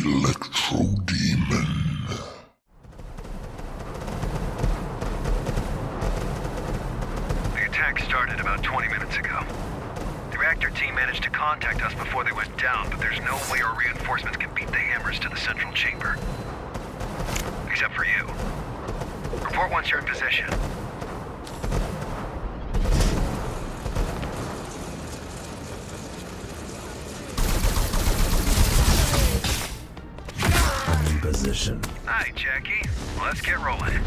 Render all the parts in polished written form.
Electro-Demon. The attack started about 20 minutes ago. The reactor team managed to contact us before they went down, but there's no way our reinforcements can beat the hammers to the central chamber. Except for you. Report once you're in position. In position. Hi, Jackie. Let's get rolling.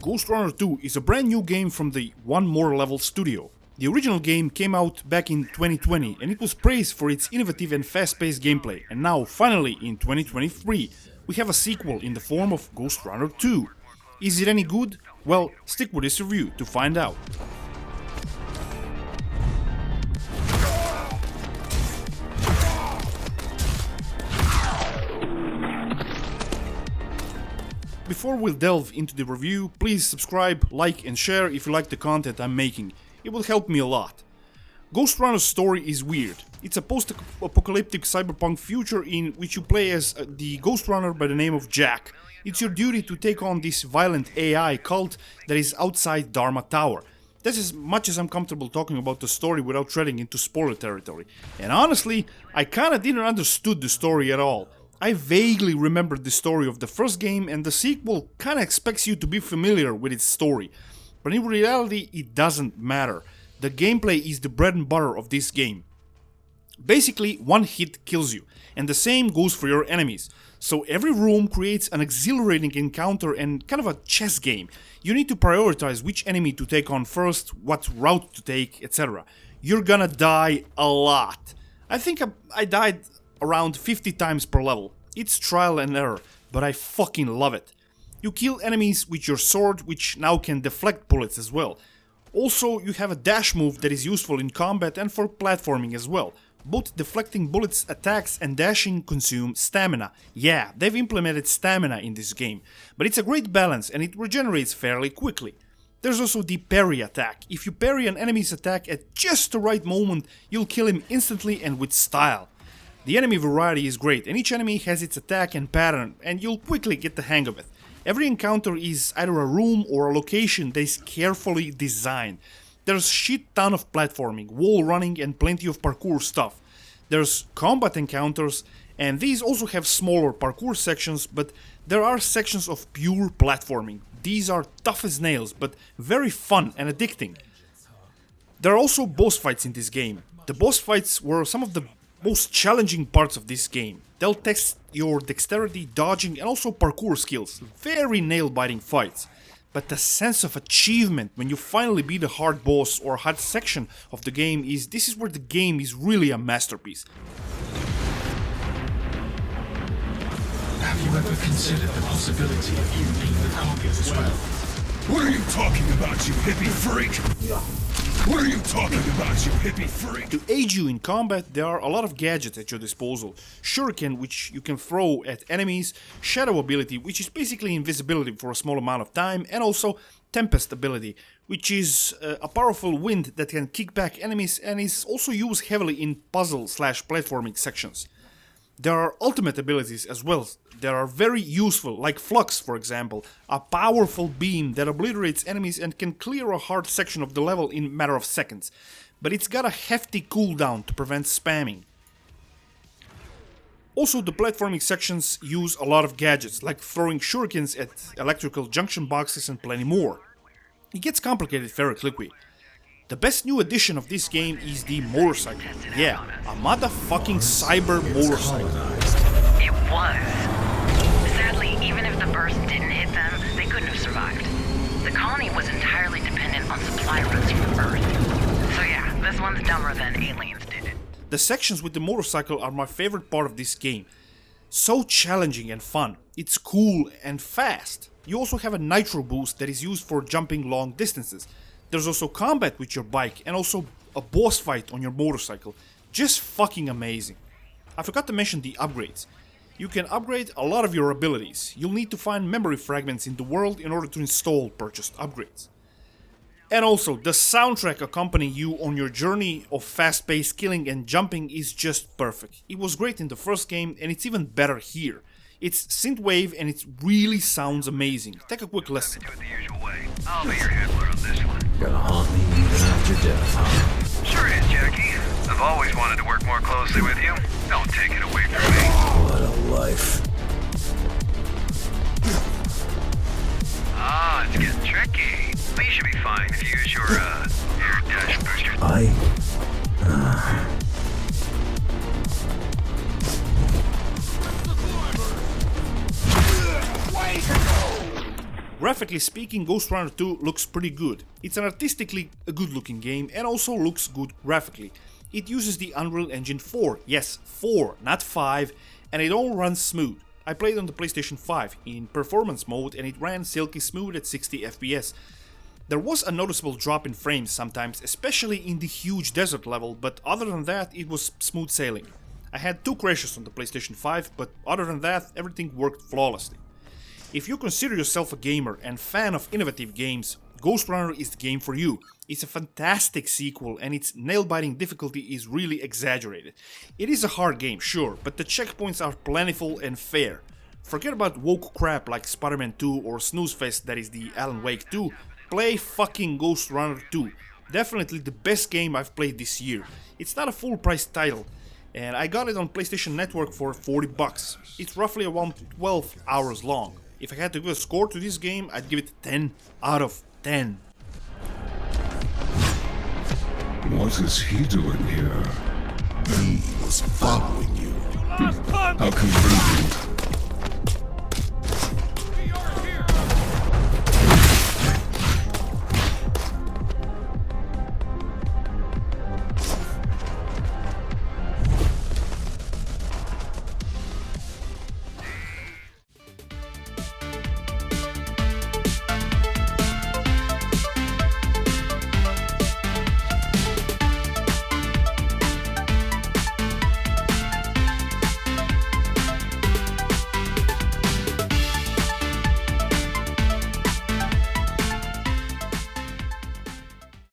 Ghostrunner 2 is a brand new game from the One More Level studio. The original game came out back in 2020 and it was praised for its innovative and fast-paced gameplay, and now, finally, in 2023, we have a sequel in the form of Ghostrunner 2. Is it any good? Well, stick with this review to find out. Before we delve into the review, please subscribe, like and share if you like the content I'm making. It will help me a lot. Ghostrunner's story is weird. It's a post-apocalyptic cyberpunk future in which you play as the Ghostrunner by the name of Jack. It's your duty to take on this violent AI cult that is outside Dharma Tower. That's as much as I'm comfortable talking about the story without treading into spoiler territory. And honestly, I kinda didn't understood the story at all. I vaguely remembered the story of the first game, and the sequel kinda expects you to be familiar with its story. But in reality, it doesn't matter. The gameplay is the bread and butter of this game. Basically, one hit kills you, and the same goes for your enemies. So every room creates an exhilarating encounter and kind of a chess game. You need to prioritize which enemy to take on first, what route to take, etc. You're gonna die a lot. I think I died around 50 times per level. It's trial and error, but I fucking love it. You kill enemies with your sword, which now can deflect bullets as well. Also, you have a dash move that is useful in combat and for platforming as well. Both deflecting bullets attacks and dashing consume stamina. Yeah, they've implemented stamina in this game, but it's a great balance and it regenerates fairly quickly. There's also the parry attack. If you parry an enemy's attack at just the right moment, you'll kill him instantly and with style. The enemy variety is great, and each enemy has its attack and pattern, and you'll quickly get the hang of it. Every encounter is either a room or a location that is carefully designed. There's shit ton of platforming, wall running and plenty of parkour stuff. There's combat encounters, and these also have smaller parkour sections, but there are sections of pure platforming. These are tough as nails, but very fun and addicting. There are also boss fights in this game. The boss fights were some of the most challenging parts of this game. They'll test your dexterity, dodging and also parkour skills. Very nail-biting fights. But the sense of achievement when you finally beat a hard boss or hard section of the game this is where the game is really a masterpiece. Have you ever considered the possibility of you being the target as well? What are you talking about, you hippie freak? What are you talking about, you hippie freak? To aid you in combat, there are a lot of gadgets at your disposal. Shuriken, which you can throw at enemies, Shadow ability, which is basically invisibility for a small amount of time, and also Tempest ability, which is a powerful wind that can kick back enemies and is also used heavily in puzzle/platforming sections. There are ultimate abilities as well that are very useful, like Flux for example, a powerful beam that obliterates enemies and can clear a hard section of the level in a matter of seconds, but it's got a hefty cooldown to prevent spamming. Also, the platforming sections use a lot of gadgets, like throwing shurikens at electrical junction boxes and plenty more. It gets complicated very quickly. The best new addition of this game is the motorcycle. Yeah, a motherfucking cyber motorcycle. It was. Sadly, even if the burst didn't hit them, they couldn't have survived. The colony was entirely dependent on supply routes from Earth. So yeah, this one's dumber than aliens did it. The sections with the motorcycle are my favorite part of this game. So challenging and fun. It's cool and fast. You also have a nitro boost that is used for jumping long distances. There's also combat with your bike and also a boss fight on your motorcycle. Just fucking amazing. I forgot to mention the upgrades. You can upgrade a lot of your abilities. You'll need to find memory fragments in the world in order to install purchased upgrades. And also, the soundtrack accompanying you on your journey of fast-paced killing and jumping is just perfect. It was great in the first game and it's even better here. It's synthwave and it really sounds amazing. Take a quick listen. Do it the usual way. I'll be your handler on this one. Gonna haunt me even after death, huh? Sure is, Jackie. I've always wanted to work more closely with you. Don't take it away from me. What a life. Ah, it's getting tricky. But you should be fine if you use your dash booster. Graphically speaking, Ghostrunner 2 looks pretty good. It's an artistically a good looking game and also looks good graphically. It uses the Unreal Engine 4, yes 4, not 5, and it all runs smooth. I played on the PlayStation 5 in performance mode and it ran silky smooth at 60 FPS. There was a noticeable drop in frames sometimes, especially in the huge desert level, but other than that it was smooth sailing. I had 2 crashes on the PlayStation 5, but other than that everything worked flawlessly. If you consider yourself a gamer and fan of innovative games, Ghostrunner is the game for you. It's a fantastic sequel and its nail-biting difficulty is really exaggerated. It is a hard game, sure, but the checkpoints are plentiful and fair. Forget about woke crap like Spider-Man 2 or Snoozefest that is the Alan Wake 2. Play fucking Ghostrunner 2. Definitely the best game I've played this year. It's not a full price title, and I got it on PlayStation Network for $40. It's roughly around 12 hours long. If I had to give a score to this game, I'd give it 10 out of 10. What is he doing here? He was following you. How convenient.